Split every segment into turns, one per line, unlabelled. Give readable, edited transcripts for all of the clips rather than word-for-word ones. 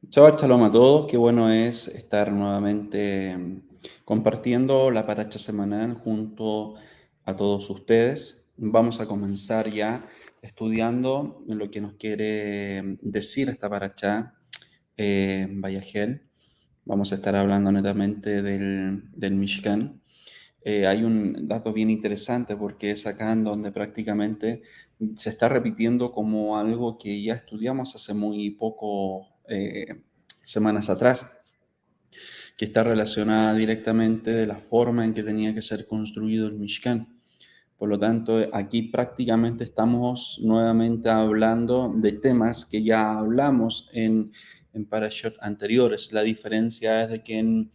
Shabbat Shalom a todos, qué bueno es estar nuevamente compartiendo la paracha semanal junto a todos ustedes. Vamos a comenzar ya estudiando lo que nos quiere decir esta paracha Vayagel. Vamos a estar hablando netamente del Mishkan. Hay un dato bien interesante porque es acá en donde prácticamente se está repitiendo como algo que ya estudiamos hace muy poco, semanas atrás, que está relacionada directamente de la forma en que tenía que ser construido el Mishkan. Por lo tanto, aquí prácticamente estamos nuevamente hablando de temas que ya hablamos en parashot anteriores. La diferencia es de que en,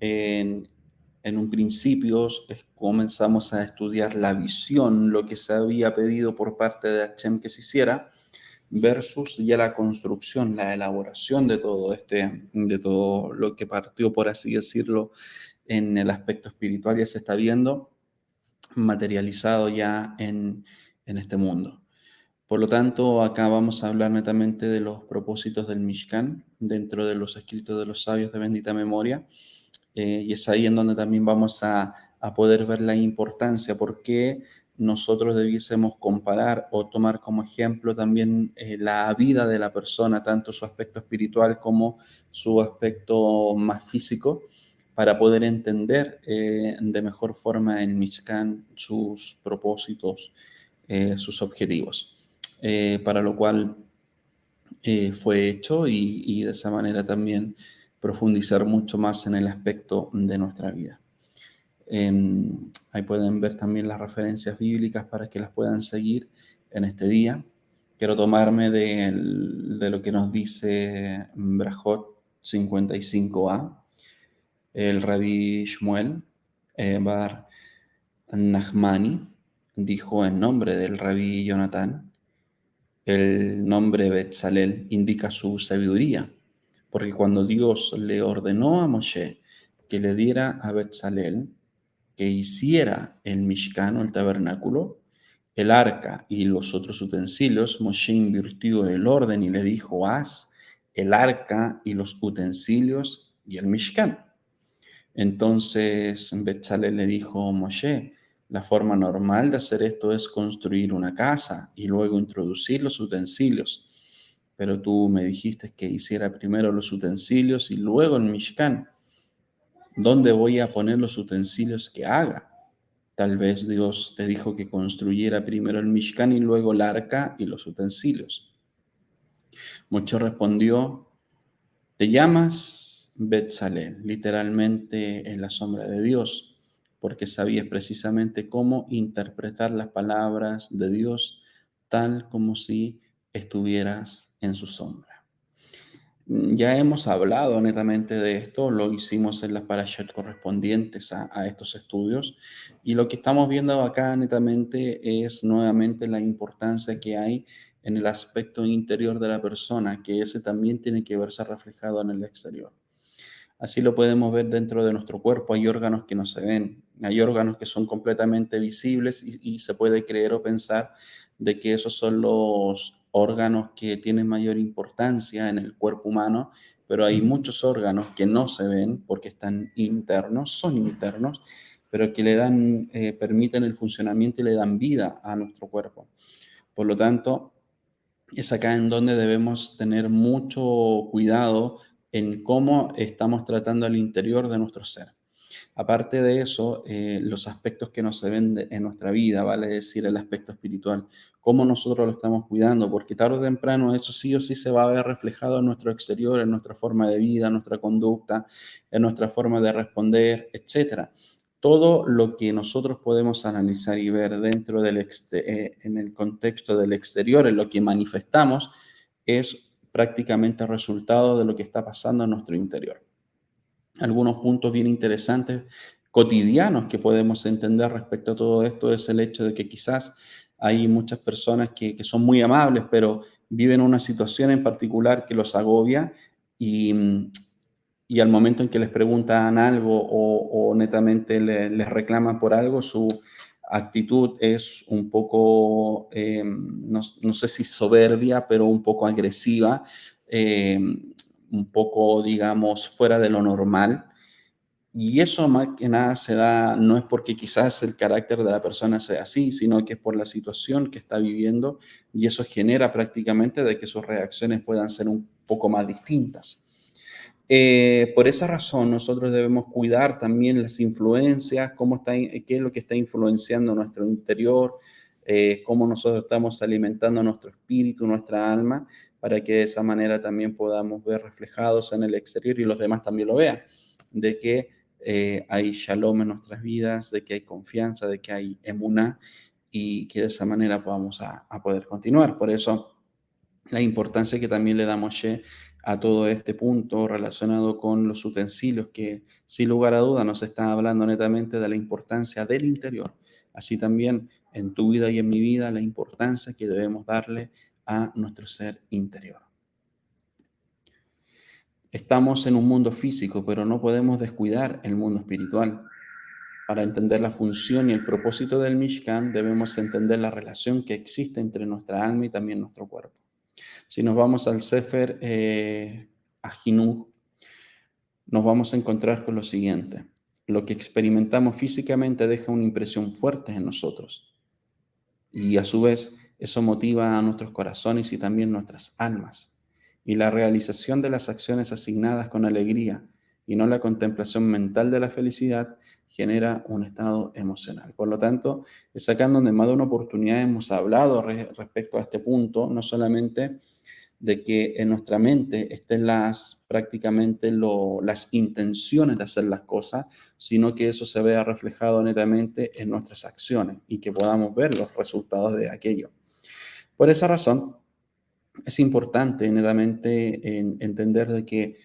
en un principio comenzamos a estudiar la visión, lo que se había pedido por parte de Hashem que se hiciera, versus ya la construcción, la elaboración de todo lo que partió, por así decirlo, en el aspecto espiritual, ya se está viendo materializado ya en este mundo. Por lo tanto, acá vamos a hablar netamente de los propósitos del Mishkan dentro de los escritos de los sabios de bendita memoria. Y es ahí en donde también vamos a poder ver la importancia, por qué nosotros debiésemos comparar o tomar como ejemplo también la vida de la persona, tanto su aspecto espiritual como su aspecto más físico, para poder entender de mejor forma en Mishkan sus propósitos, sus objetivos. Para lo cual fue hecho y de esa manera también profundizar mucho más en el aspecto de nuestra vida. Ahí pueden ver también las referencias bíblicas para que las puedan seguir en este día. Quiero tomarme de lo que nos dice Brajot 55a, el rabí Shmuel Bar Nachmani dijo en nombre del rabí Jonatán. El nombre Betzalel indica su sabiduría, porque cuando Dios le ordenó a Moshe que le diera a Betzalel que hiciera el Mishkan, el tabernáculo, el arca y los otros utensilios, Moshe invirtió el orden y le dijo: haz el arca y los utensilios y el Mishkan. Entonces Betzalel le dijo: Moshe, la forma normal de hacer esto es construir una casa y luego introducir los utensilios. Pero tú me dijiste que hiciera primero los utensilios y luego el Mishkan. ¿Dónde voy a poner los utensilios que haga? Tal vez Dios te dijo que construyera primero el Mishkan y luego el arca y los utensilios. Moshe respondió: te llamas Betzalel, literalmente en la sombra de Dios, porque sabías precisamente cómo interpretar las palabras de Dios tal como si estuvieras en su sombra. Ya hemos hablado netamente de esto, lo hicimos en las parashot correspondientes a estos estudios, y lo que estamos viendo acá netamente es nuevamente la importancia que hay en el aspecto interior de la persona, que ese también tiene que verse reflejado en el exterior. Así lo podemos ver dentro de nuestro cuerpo. Hay órganos que no se ven, hay órganos que son completamente visibles y se puede creer o pensar de que esos son los órganos que tienen mayor importancia en el cuerpo humano, pero hay muchos órganos que no se ven porque están internos, son internos, pero que le dan, permiten el funcionamiento y le dan vida a nuestro cuerpo. Por lo tanto, es acá en donde debemos tener mucho cuidado en cómo estamos tratando el interior de nuestro ser. Aparte de eso, los aspectos que no se ven en nuestra vida, vale decir el aspecto espiritual, cómo nosotros lo estamos cuidando, porque tarde o temprano eso sí o sí se va a ver reflejado en nuestro exterior, en nuestra forma de vida, en nuestra conducta, en nuestra forma de responder, etcétera. Todo lo que nosotros podemos analizar y ver dentro en el contexto del exterior, en lo que manifestamos, es prácticamente resultado de lo que está pasando en nuestro interior. Algunos puntos bien interesantes, cotidianos, que podemos entender respecto a todo esto es el hecho de que quizás hay muchas personas que son muy amables, pero viven una situación en particular que los agobia y, y al momento en que les preguntan algo o netamente les reclaman por algo, su actitud es un poco, no sé si soberbia, pero un poco agresiva. un poco, digamos, fuera de lo normal. Y eso más que nada se da, no es porque quizás el carácter de la persona sea así, sino que es por la situación que está viviendo y eso genera prácticamente de que sus reacciones puedan ser un poco más distintas. Por esa razón, nosotros debemos cuidar también las influencias, qué es lo que está influenciando nuestro interior, cómo nosotros estamos alimentando nuestro espíritu, nuestra alma, para que de esa manera también podamos ver reflejados en el exterior y los demás también lo vean, de que hay shalom en nuestras vidas, de que hay confianza, de que hay emuná y que de esa manera vamos a poder continuar. Por eso la importancia que también le da Moshe a todo este punto relacionado con los utensilios, que sin lugar a duda nos está hablando netamente de la importancia del interior. Así también en tu vida y en mi vida, la importancia que debemos darle a nuestro ser interior. Estamos en un mundo físico, pero no podemos descuidar el mundo espiritual. Para entender la función y el propósito del Mishkan, debemos entender la relación que existe entre nuestra alma y también nuestro cuerpo. Si nos vamos al Sefer Ahinuch, nos vamos a encontrar con lo siguiente. Lo que experimentamos físicamente deja una impresión fuerte en nosotros y a su vez eso motiva a nuestros corazones y también nuestras almas. Y la realización de las acciones asignadas con alegría y no la contemplación mental de la felicidad genera un estado emocional. Por lo tanto, es acá en donde más de una oportunidad hemos hablado respecto a este punto, no solamente de que en nuestra mente estén prácticamente las intenciones de hacer las cosas, sino que eso se vea reflejado netamente en nuestras acciones y que podamos ver los resultados de aquello. Por esa razón, es importante netamente entender de que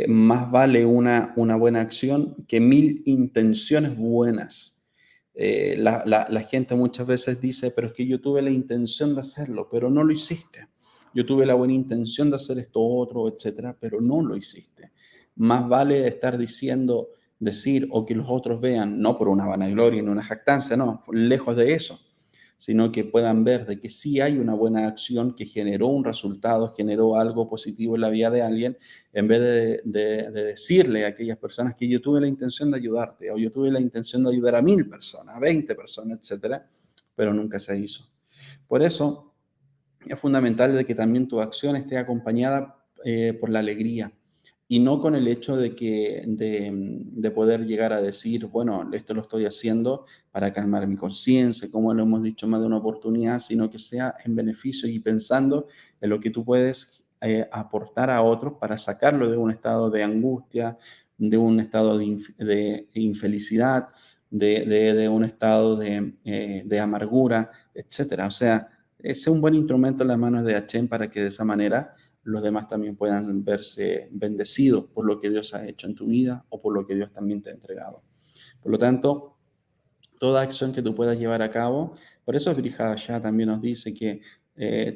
más vale una buena acción que 1000 intenciones buenas. La gente muchas veces dice, pero es que yo tuve la intención de hacerlo, pero no lo hiciste. Yo tuve la buena intención de hacer esto otro, etcétera, pero no lo hiciste. Más vale estar diciendo, decir o que los otros vean, no por una vanagloria ni una jactancia, no, lejos de eso, sino que puedan ver de que sí hay una buena acción que generó un resultado, generó algo positivo en la vida de alguien, en vez de decirle a aquellas personas que yo tuve la intención de ayudarte, o yo tuve la intención de ayudar a 1000 personas, a 20 personas, etcétera, pero nunca se hizo. Por eso es fundamental de que también tu acción esté acompañada por la alegría y no con el hecho de poder llegar a decir, bueno, esto lo estoy haciendo para calmar mi conciencia, como lo hemos dicho más de una oportunidad, sino que sea en beneficio y pensando en lo que tú puedes aportar a otros para sacarlo de un estado de angustia, de un estado de infelicidad, de un estado de amargura, etcétera. O sea, es un buen instrumento en las manos de Hashem para que de esa manera los demás también puedan verse bendecidos por lo que Dios ha hecho en tu vida o por lo que Dios también te ha entregado. Por lo tanto, toda acción que tú puedas llevar a cabo, por eso Brihadashah también nos dice que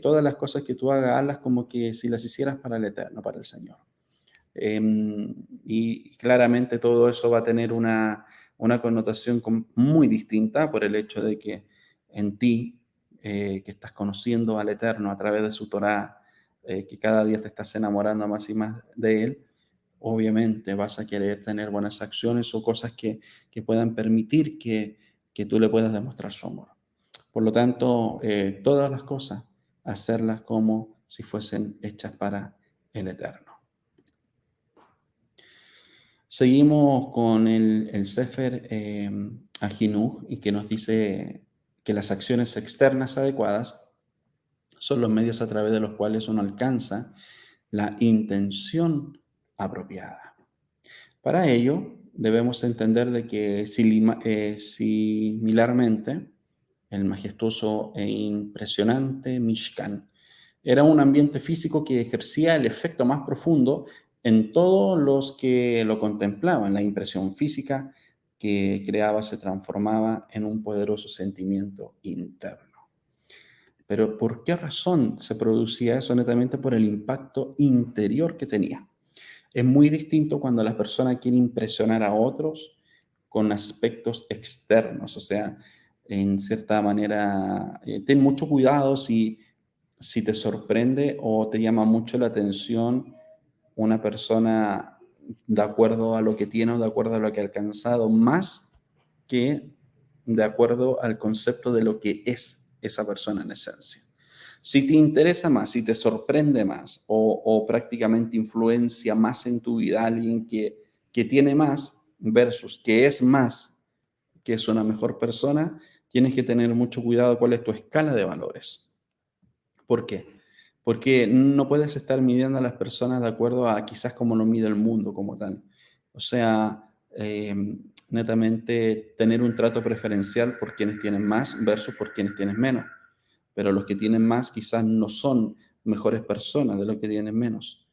todas las cosas que tú hagas, hazlas como que si las hicieras para el Eterno, para el Señor. Y claramente todo eso va a tener una connotación muy distinta por el hecho de que en ti, que estás conociendo al Eterno a través de su Torá, que cada día te estás enamorando más y más de Él, obviamente vas a querer tener buenas acciones o cosas que puedan permitir que tú le puedas demostrar su amor. Por lo tanto, todas las cosas, hacerlas como si fuesen hechas para el Eterno. Seguimos con el Sefer Ahinuch y que nos dice que las acciones externas adecuadas son los medios a través de los cuales uno alcanza la intención apropiada. Para ello, debemos entender de que similarmente, el majestuoso e impresionante Mishkan era un ambiente físico que ejercía el efecto más profundo en todos los que lo contemplaban. La impresión física que creaba se transformaba en un poderoso sentimiento interno. Pero ¿por qué razón se producía eso? Netamente por el impacto interior que tenía. Es muy distinto cuando la persona quiere impresionar a otros con aspectos externos, o sea, en cierta manera, ten mucho cuidado si te sorprende o te llama mucho la atención una persona de acuerdo a lo que tiene o de acuerdo a lo que ha alcanzado, más que de acuerdo al concepto de lo que es esa persona en esencia. Si te interesa más, si te sorprende más o prácticamente influencia más en tu vida alguien que tiene más versus que es más, que es una mejor persona, tienes que tener mucho cuidado cuál es tu escala de valores. ¿Por qué? Porque no puedes estar midiendo a las personas de acuerdo a quizás cómo lo mide el mundo como tal. O sea, netamente tener un trato preferencial por quienes tienen más versus por quienes tienen menos. Pero los que tienen más quizás no son mejores personas de los que tienen menos.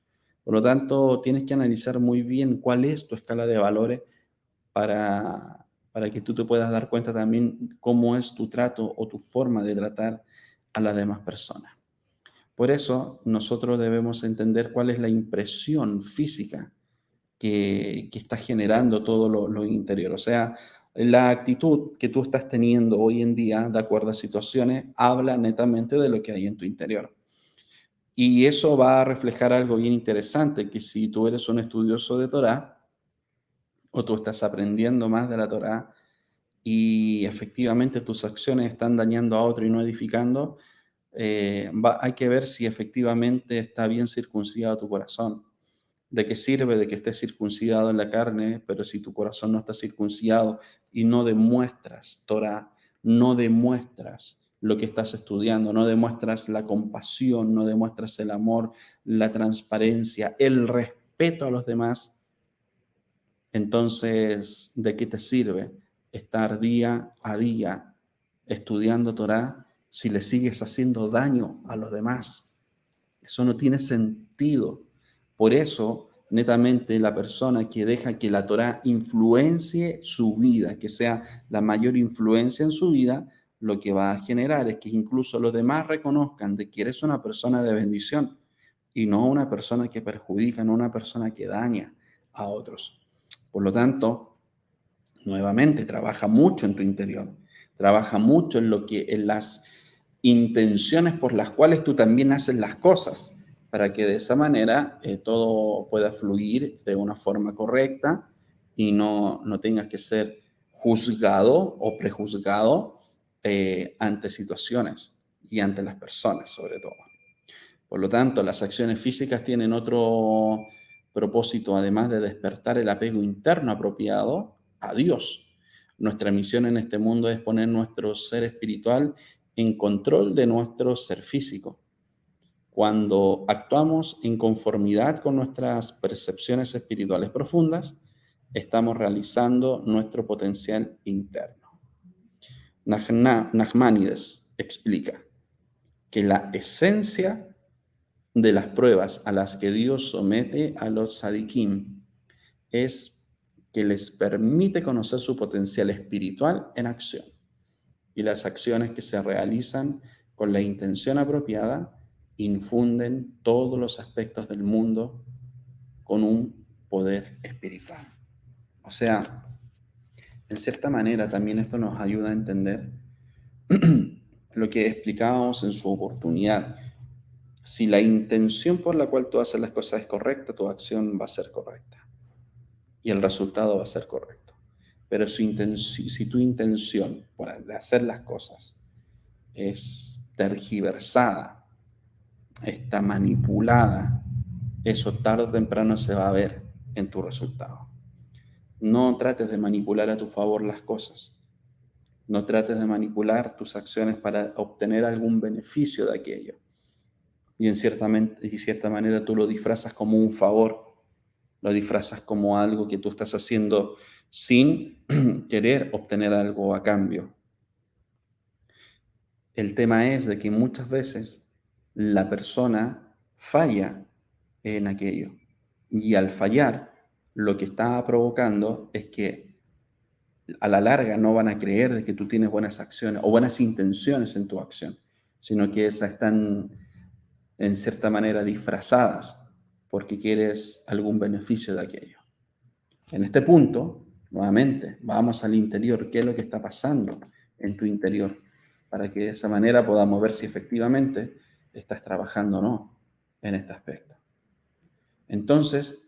Por lo tanto, tienes que analizar muy bien cuál es tu escala de valores para que tú te puedas dar cuenta también cómo es tu trato o tu forma de tratar a las demás personas. Por eso, nosotros debemos entender cuál es la impresión física que está generando todo lo interior. O sea, la actitud que tú estás teniendo hoy en día, de acuerdo a situaciones, habla netamente de lo que hay en tu interior. Y eso va a reflejar algo bien interesante, que si tú eres un estudioso de Torah, o tú estás aprendiendo más de la Torah, y efectivamente tus acciones están dañando a otro y no edificando, hay que ver si efectivamente está bien circuncidado tu corazón. ¿De qué sirve de que estés circuncidado en la carne, pero si tu corazón no está circuncidado y no demuestras Torah, no demuestras lo que estás estudiando, no demuestras la compasión, no demuestras el amor, la transparencia, el respeto a los demás? Entonces, ¿de qué te sirve estar día a día estudiando Torah si le sigues haciendo daño a los demás? Eso no tiene sentido. Por eso, netamente, la persona que deja que la Torah influencie su vida, que sea la mayor influencia en su vida, lo que va a generar es que incluso los demás reconozcan de que eres una persona de bendición y no una persona que perjudica, no una persona que daña a otros. Por lo tanto, nuevamente, trabaja mucho en tu interior, trabaja mucho en las intenciones por las cuales tú también haces las cosas, para que de esa manera todo pueda fluir de una forma correcta y no tengas que ser juzgado o prejuzgado ante situaciones y ante las personas sobre todo. Por lo tanto, las acciones físicas tienen otro propósito, además de despertar el apego interno apropiado a Dios. Nuestra misión en este mundo es poner nuestro ser espiritual en control de nuestro ser físico. Cuando actuamos en conformidad con nuestras percepciones espirituales profundas, estamos realizando nuestro potencial interno. Nachmanides explica que la esencia de las pruebas a las que Dios somete a los sadikim es que les permite conocer su potencial espiritual en acción. Y las acciones que se realizan con la intención apropiada infunden todos los aspectos del mundo con un poder espiritual. O sea, en cierta manera también esto nos ayuda a entender lo que explicábamos en su oportunidad. Si la intención por la cual tú haces las cosas es correcta, tu acción va a ser correcta y el resultado va a ser correcto. Pero si tu intención de hacer las cosas es tergiversada, está manipulada, eso tarde o temprano se va a ver en tu resultado. No trates de manipular a tu favor las cosas. No trates de manipular tus acciones para obtener algún beneficio de aquello. Y en cierta manera tú lo disfrazas como un favor, lo disfrazas como algo que tú estás haciendo sin querer obtener algo a cambio. El tema es de que muchas veces la persona falla en aquello. Y al fallar, lo que está provocando es que a la larga no van a creer de que tú tienes buenas acciones o buenas intenciones en tu acción, sino que esas están en cierta manera disfrazadas porque quieres algún beneficio de aquello. En este punto, nuevamente, vamos al interior, qué es lo que está pasando en tu interior, para que de esa manera podamos ver si efectivamente estás trabajando o no en este aspecto. Entonces,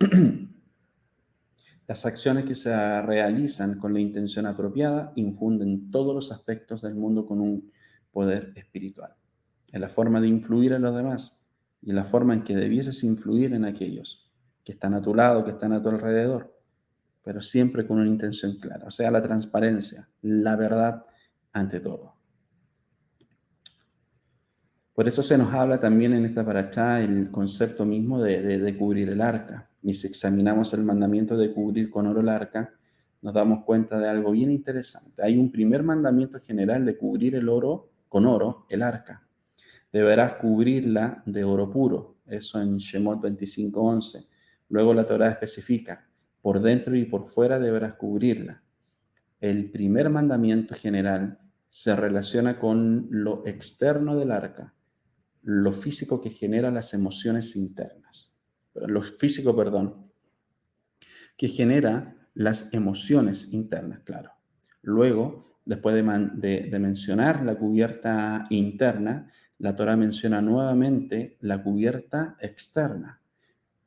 las acciones que se realizan con la intención apropiada infunden todos los aspectos del mundo con un poder espiritual. En la forma de influir en los demás y en la forma en que debieses influir en aquellos que están a tu lado, que están a tu alrededor, pero siempre con una intención clara, o sea, la transparencia, la verdad ante todo. Por eso se nos habla también en esta parashá el concepto mismo de cubrir el arca. Y si examinamos el mandamiento de cubrir con oro el arca, nos damos cuenta de algo bien interesante. Hay un primer mandamiento general de cubrir el oro con oro, el arca. Deberás cubrirla de oro puro. Eso en Shemot 25:11. Luego la Torá especifica, por dentro y por fuera deberás cubrirla. El primer mandamiento general se relaciona con lo externo del arca, lo físico que genera las emociones internas. Lo físico, perdón, que genera las emociones internas, claro. Luego, después de mencionar la cubierta interna, la Torá menciona nuevamente la cubierta externa.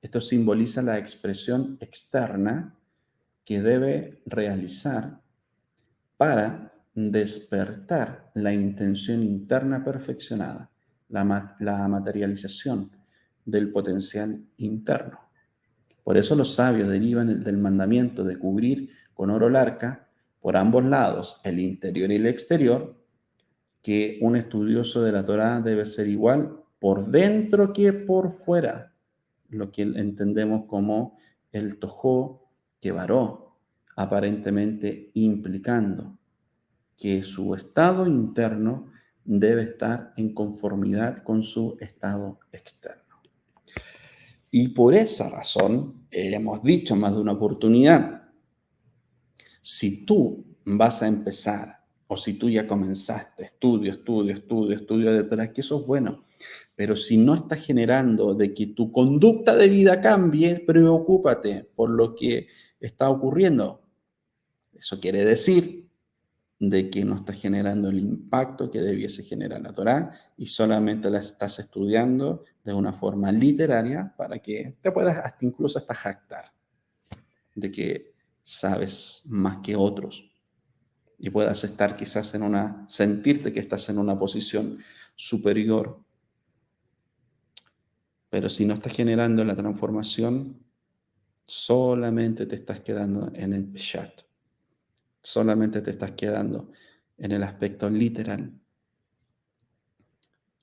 Esto simboliza la expresión externa que debe realizar para despertar la intención interna perfeccionada, la materialización del potencial interno. Por eso los sabios derivan del mandamiento de cubrir con oro el arca por ambos lados, el interior y el exterior, que un estudioso de la Torá debe ser igual por dentro que por fuera, lo que entendemos como el tojó que varó, aparentemente implicando que su estado interno debe estar en conformidad con su estado externo. Y por esa razón, hemos dicho más de una oportunidad, si tú vas a empezar o si tú ya comenzaste estudio de Torah, que eso es bueno, pero si no estás generando de que tu conducta de vida cambie, preocúpate por lo que está ocurriendo. Eso quiere decir de que no estás generando el impacto que debiese generar la Torá y solamente la estás estudiando de una forma literaria para que te puedas incluso hasta jactar de que sabes más que otros y puedas estar quizás sentirte que estás en una posición superior. Pero si no estás generando la transformación, solamente te estás quedando en el peshat, solamente te estás quedando en el aspecto literal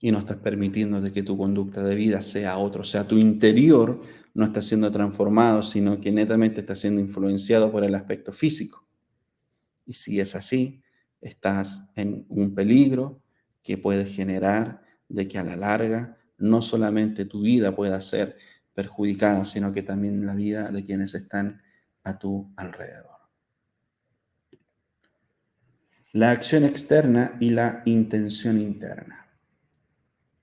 y no estás permitiendo de que tu conducta de vida sea otro, o sea, tu interior no está siendo transformado, sino que netamente está siendo influenciado por el aspecto físico. Y si es así, estás en un peligro que puede generar de que a la larga no solamente tu vida pueda ser perjudicada, sino que también la vida de quienes están a tu alrededor. La acción externa y la intención interna.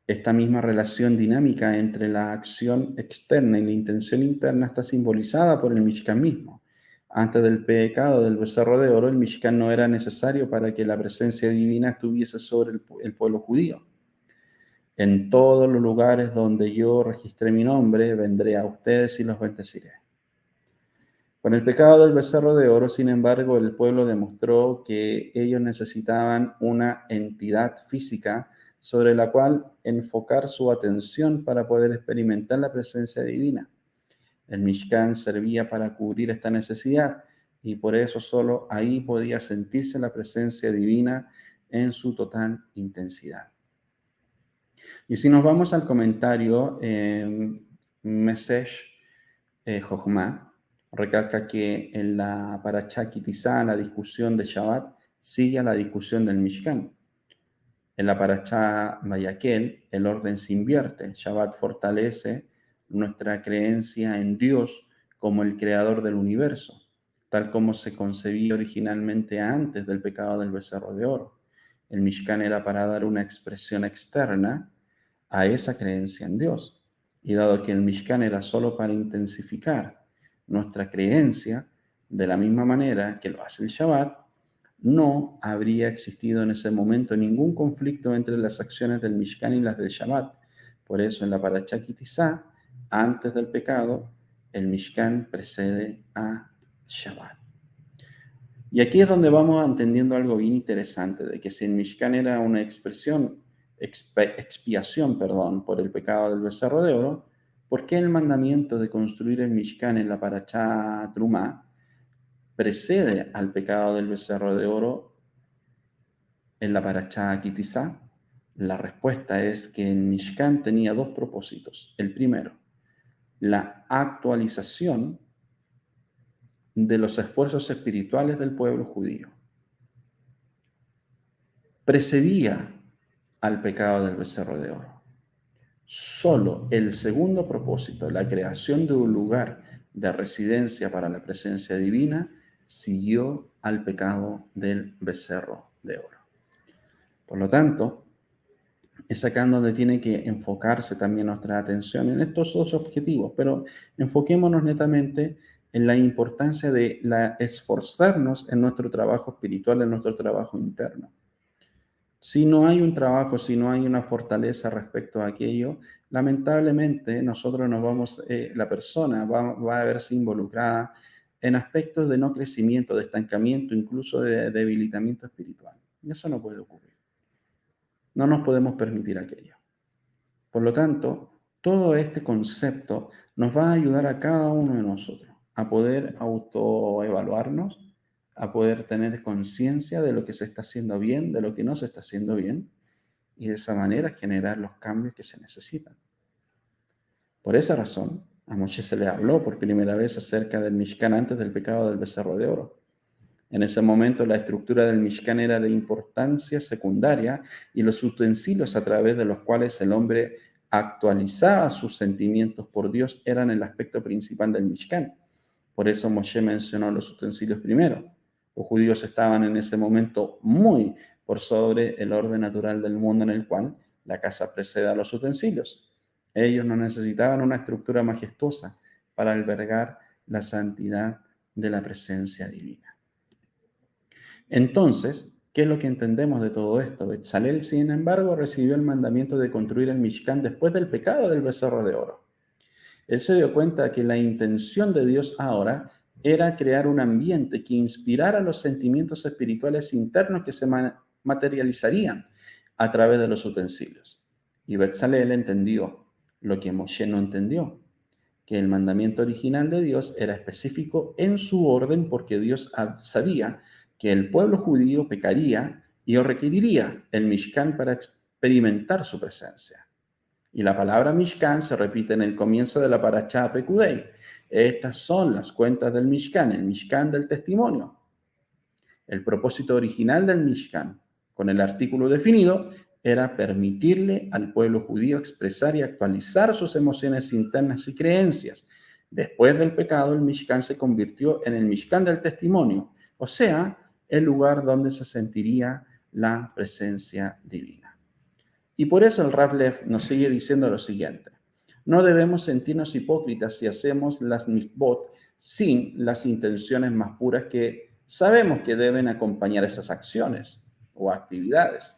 Esta misma relación dinámica entre la acción externa y la intención interna está simbolizada por el Mishkan mismo. Antes del pecado del becerro de oro, el Mishkan no era necesario para que la presencia divina estuviese sobre el pueblo judío. En todos los lugares donde yo registré mi nombre, vendré a ustedes y los bendeciré. Con el pecado del becerro de oro, sin embargo, el pueblo demostró que ellos necesitaban una entidad física sobre la cual enfocar su atención para poder experimentar la presencia divina. El Mishkan servía para cubrir esta necesidad y por eso solo ahí podía sentirse la presencia divina en su total intensidad. Y si nos vamos al comentario Mesesh Jochma, recalca que en la Parashá Kitizá, la discusión de Shabbat sigue a la discusión del Mishkan. En la Parashá Vayakhel, el orden se invierte. Shabbat fortalece nuestra creencia en Dios como el creador del universo, tal como se concebía originalmente antes del pecado del becerro de oro. El Mishkan era para dar una expresión externa a esa creencia en Dios. Y dado que el Mishkan era solo para intensificar nuestra creencia, de la misma manera que lo hace el Shabbat, no habría existido en ese momento ningún conflicto entre las acciones del Mishkan y las del Shabbat. Por eso en la Parashá Kitizá, antes del pecado, el Mishkan precede a Shabbat. Y aquí es donde vamos entendiendo algo bien interesante, de que si el Mishkan era una expiación, por el pecado del becerro de oro, ¿por qué el mandamiento de construir el Mishkan en la Parashá Trumá precede al pecado del becerro de oro en la Parashá Kitizá? La respuesta es que el Mishkan tenía dos propósitos. El primero, la actualización de los esfuerzos espirituales del pueblo judío. Precedía al pecado del becerro de oro. Solo el segundo propósito, la creación de un lugar de residencia para la presencia divina, siguió al pecado del becerro de oro. Por lo tanto, es acá en donde tiene que enfocarse también nuestra atención en estos dos objetivos, pero enfoquémonos netamente en la importancia de esforzarnos en nuestro trabajo espiritual, en nuestro trabajo interno. Si no hay un trabajo, si no hay una fortaleza respecto a aquello, lamentablemente nosotros la persona va a verse involucrada en aspectos de no crecimiento, de estancamiento, incluso de debilitamiento espiritual. Y eso no puede ocurrir. No nos podemos permitir aquello. Por lo tanto, todo este concepto nos va a ayudar a cada uno de nosotros a poder autoevaluarnos, a poder tener conciencia de lo que se está haciendo bien, de lo que no se está haciendo bien, y de esa manera generar los cambios que se necesitan. Por esa razón, a Moshe se le habló por primera vez acerca del Mishkan antes del pecado del becerro de oro. En ese momento la estructura del Mishkan era de importancia secundaria y los utensilios a través de los cuales el hombre actualizaba sus sentimientos por Dios eran el aspecto principal del Mishkan. Por eso Moshe mencionó los utensilios primero. Los judíos estaban en ese momento muy por sobre el orden natural del mundo en el cual la casa precede a los utensilios. Ellos no necesitaban una estructura majestuosa para albergar la santidad de la presencia divina. Entonces, ¿qué es lo que entendemos de todo esto? Betzalel, sin embargo, recibió el mandamiento de construir el Mishkan después del pecado del becerro de oro. Él se dio cuenta que la intención de Dios ahora era crear un ambiente que inspirara los sentimientos espirituales internos que se materializarían a través de los utensilios. Y Betzalel entendió lo que Moshe no entendió, que el mandamiento original de Dios era específico en su orden porque Dios sabía que el pueblo judío pecaría y requeriría el Mishkan para experimentar su presencia. Y la palabra Mishkan se repite en el comienzo de la Parashá Pekudei. Estas son las cuentas del Mishkan, el Mishkan del testimonio. El propósito original del Mishkan, con el artículo definido, era permitirle al pueblo judío expresar y actualizar sus emociones internas y creencias. Después del pecado, el Mishkan se convirtió en el Mishkan del testimonio, o sea, el lugar donde se sentiría la presencia divina. Y por eso el Rav Lev nos sigue diciendo lo siguiente: no debemos sentirnos hipócritas si hacemos las mitzvot sin las intenciones más puras que sabemos que deben acompañar esas acciones o actividades.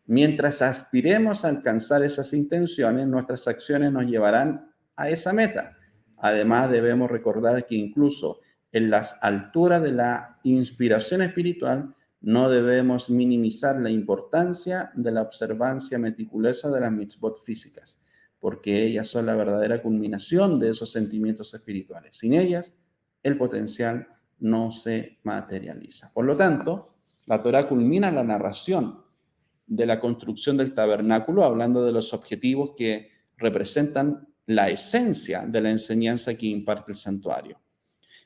Mientras aspiremos a alcanzar esas intenciones, nuestras acciones nos llevarán a esa meta. Además, debemos recordar que incluso en las alturas de la inspiración espiritual, no debemos minimizar la importancia de la observancia meticulosa de las mitzvot físicas, porque ellas son la verdadera culminación de esos sentimientos espirituales. Sin ellas, el potencial no se materializa. Por lo tanto, la Torá culmina la narración de la construcción del tabernáculo, hablando de los objetivos que representan la esencia de la enseñanza que imparte el santuario.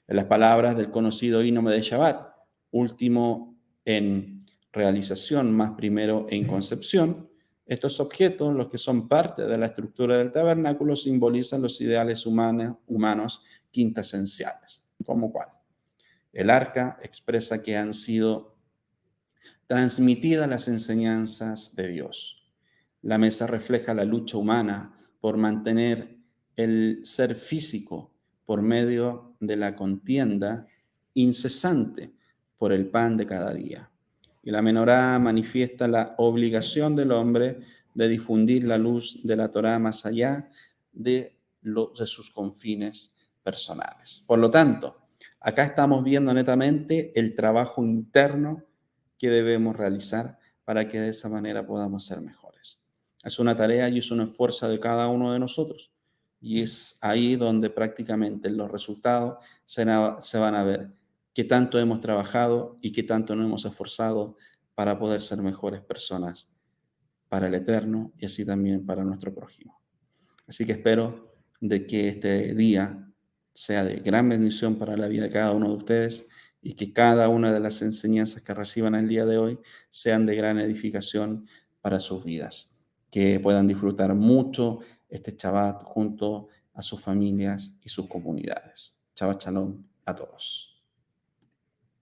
En las palabras del conocido himno de Shabbat, último en realización, más primero en concepción, estos objetos, los que son parte de la estructura del tabernáculo, simbolizan los ideales humanos quintesenciales. ¿Cómo cuál? El arca expresa que han sido transmitidas las enseñanzas de Dios. La mesa refleja la lucha humana por mantener el ser físico por medio de la contienda incesante por el pan de cada día. Y la menorá manifiesta la obligación del hombre de difundir la luz de la Torá más allá de sus confines personales. Por lo tanto, acá estamos viendo netamente el trabajo interno que debemos realizar para que de esa manera podamos ser mejores. Es una tarea y es un esfuerzo de cada uno de nosotros. Y es ahí donde prácticamente los resultados se van a ver qué tanto hemos trabajado y qué tanto nos hemos esforzado para poder ser mejores personas para el eterno y así también para nuestro prójimo. Así que espero de que este día sea de gran bendición para la vida de cada uno de ustedes y que cada una de las enseñanzas que reciban el día de hoy sean de gran edificación para sus vidas. Que puedan disfrutar mucho este Shabbat junto a sus familias y sus comunidades. Shabbat Shalom a todos.